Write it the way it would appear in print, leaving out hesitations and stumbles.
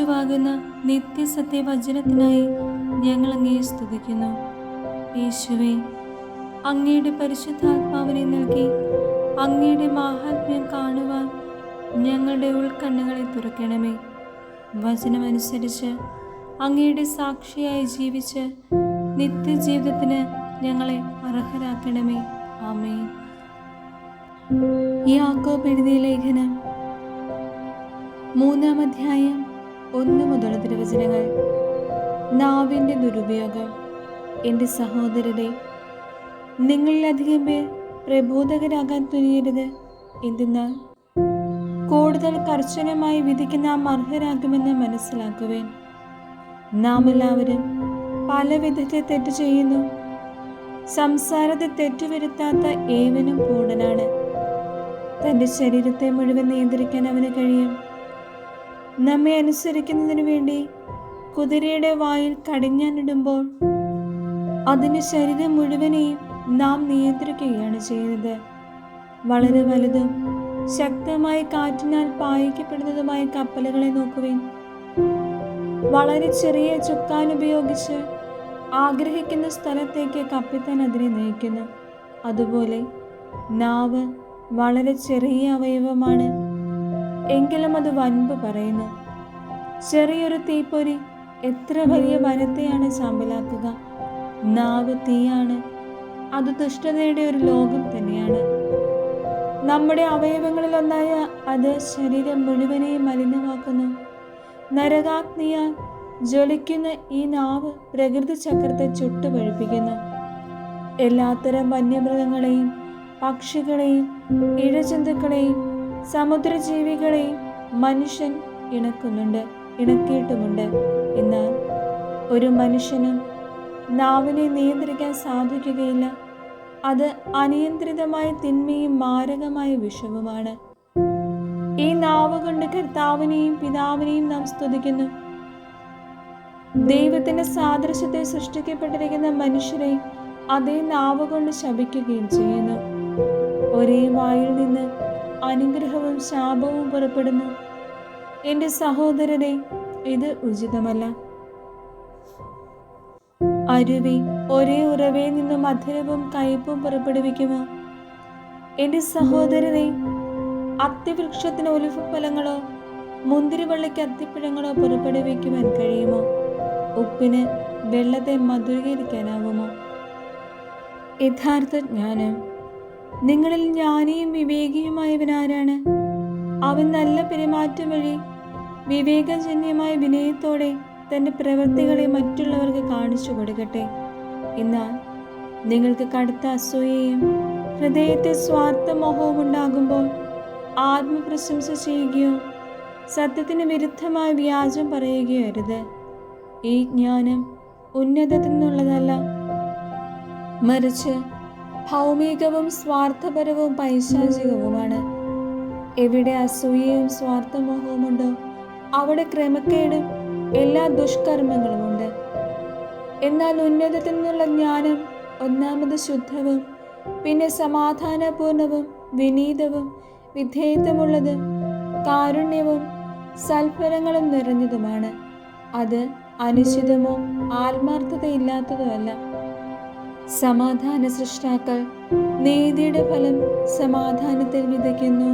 യേശുവാകുന്ന നിത്യസത്യവചനത്തിനായി ഞങ്ങൾ അങ്ങയെ സ്തുതിക്കുന്നു. യേശുവേ, അങ്ങയുടെ പരിശുദ്ധാത്മാവിനെ നൽകി അങ്ങയുടെ മാഹാത്മ്യം കാണുവാൻ ഞങ്ങളുടെ ഉൾക്കണ്ണുകളെ തുറക്കണമേ. വചനമനുസരിച്ച് അങ്ങയുടെ സാക്ഷിയായി ജീവിച്ച് നിത്യജീവിതത്തിന് ഞങ്ങളെ അർഹരാക്കണമേ. ആമേൻ. യാക്കോബ് എഴുതിയ ലേഖനം 3-ാം അധ്യായം 1 മുതലുള്ള തിരുവചനങ്ങൾ. നാവിൻ്റെ ദുരുപയോഗം. എൻ്റെ സഹോദരരെ, നിങ്ങളിലധികം പേർ പ്രബോധകരാകാൻ തുനിയരുത്. എന്തെന്നാൽ കൂടുതൽ കർശനമായി വിധിക്ക് നാം അർഹരാകുമെന്ന് മനസ്സിലാക്കുവേൻ. നാം എല്ലാവരും പല വിധത്തിൽ തെറ്റ് ചെയ്യുന്നു. സംസാരത്തെ തെറ്റുവരുത്താത്ത ഏവനും പൂർണ്ണനാണ്. തൻ്റെ ശരീരത്തെ മുഴുവൻ നിയന്ത്രിക്കാൻ അവന് കഴിയും. നമ്മെ അനുസരിക്കുന്നതിനു വേണ്ടി കുതിരയുടെ വായിൽ കടിഞ്ഞാനിടുമ്പോൾ അതിൻ്റെ ശരീരം മുഴുവനെയും നാം നിയന്ത്രിക്കുകയാണ് ചെയ്യുന്നത്. വളരെ വലുതും ശക്തമായ കാറ്റിനാൽ പായിക്കപ്പെടുന്നതുമായ കപ്പലുകളെ നോക്കുവിൻ. വളരെ ചെറിയ ചുക്കാൻ ഉപയോഗിച്ച് ആഗ്രഹിക്കുന്ന സ്ഥലത്തേക്ക് കപ്പിത്താൻ അതിനെ നയിക്കുന്നു. അതുപോലെ നാവ് വളരെ ചെറിയ അവയവമാണ്, എങ്കിലും അത് വൻപ് പറയുന്നു. ചെറിയൊരു തീപ്പൊരി എത്ര വലിയ വനത്തെയാണ് ചാമ്പലാക്കുക. നാവ് തീയാണ്, അത് ദുഷ്ടതയുടെ ഒരു ലോകം തന്നെയാണ്. നമ്മുടെ അവയവങ്ങളിലൊന്നായ അത് ശരീരം മുഴുവനെയും മലിനമാക്കുന്നു. നരകാഗ്നിയാൽ ജ്വലിക്കുന്ന ഈ നാവ് പ്രകൃതി ചക്രത്തെ ചുട്ടുപഴുപ്പിക്കുന്നു. എല്ലാത്തരം വന്യമൃഗങ്ങളെയും പക്ഷികളെയും ഇഴജന്തുക്കളെയും സമുദ്രജീവികളെയും മനുഷ്യൻ ഇണക്കിയിട്ടുമുണ്ട്. എന്നാൽ ഒരു മനുഷ്യനും നാവിനെ നിയന്ത്രിക്കാൻ സാധിക്കുകയില്ല. അത് അനിയന്ത്രിതമായ തിന്മയും മാരകമായ വിഷവുമാണ്. ഈ നാവ് കൊണ്ട് കർത്താവിനെയും പിതാവിനെയും നാം സ്തുതിക്കുന്നു. ദൈവത്തിന്റെ സാദൃശ്യത്തെ സൃഷ്ടിക്കപ്പെട്ടിരിക്കുന്ന മനുഷ്യരെ അതേ നാവ് കൊണ്ട് ശപിക്കുകയും ചെയ്യുന്നു. ഒരേ വായിൽ നിന്ന് അനുഗ്രഹവും ശാപവും പുറപ്പെടുന്നു. എൻ്റെ സഹോദരരെ, ഇത് ഉചിതമല്ല. അരുവി ഒരേ ഉറവയിൽ നിന്നും മധുരവും കയ്പും പുറപ്പെടുവിക്കുമോ? എൻ്റെ സഹോദരരെ, അത്തിവൃക്ഷത്തിന് ഒലിവ് ഫലങ്ങളോ മുന്തിരിവള്ളിക്ക് അത്തിപ്പഴങ്ങളോ പുറപ്പെടുവിക്കുവാൻ കഴിയുമോ? ഉപ്പിന് വെള്ളത്തെ മധുരീകരിക്കാനാവുമോ? യഥാർത്ഥ ജ്ഞാനം. നിങ്ങളിൽ ജ്ഞാനിയും വിവേകിയുമായവനാരാണ്? അവൻ നല്ല പെരുമാറ്റം വഴി വിവേകജന്യമായ വിനയത്തോടെ തൻ്റെ പ്രവൃത്തികളെ മറ്റുള്ളവർക്ക് കാണിച്ചു കൊടുക്കട്ടെ. എന്നാൽ നിങ്ങൾക്ക് കടുത്ത അസൂയയും ഹൃദയത്തെ സ്വാർത്ഥമോഹവും ഉണ്ടാകുമ്പോൾ ആത്മപ്രശംസ ചെയ്യുകയോ സത്യത്തിന് വിരുദ്ധമായ വ്യാജം പറയുകയോ അരുത്. ഈ ജ്ഞാനം ഉന്നതത്തിൽ നിന്നുള്ളതല്ല, മറിച്ച് ഭൗമികവും സ്വാർത്ഥപരവും പൈശാചികവുമാണ്. എവിടെ അസൂയയും സ്വാർത്ഥമോഹവുമുണ്ടോ അവിടെ ക്രമക്കേടും എല്ലാ ദുഷ്കർമ്മങ്ങളുമുണ്ട്. എന്നാൽ ഉന്നതത്തിൽ നിന്നുള്ള ജ്ഞാനം ഒന്നാമത് ശുദ്ധവും പിന്നെ സമാധാനപൂർണവും വിനീതവും വിധേയത്വമുള്ളതും കാരുണ്യവും സൽഫലങ്ങളും നിറഞ്ഞതുമാണ്. അത് അനുചിതമോ ആത്മാർത്ഥതയില്ലാത്തതുമല്ല. സമാധാന സൃഷ്ടാക്കൾ നീതിയുടെ ഫലം സമാധാനത്തിൽ വിതയ്ക്കുന്നു.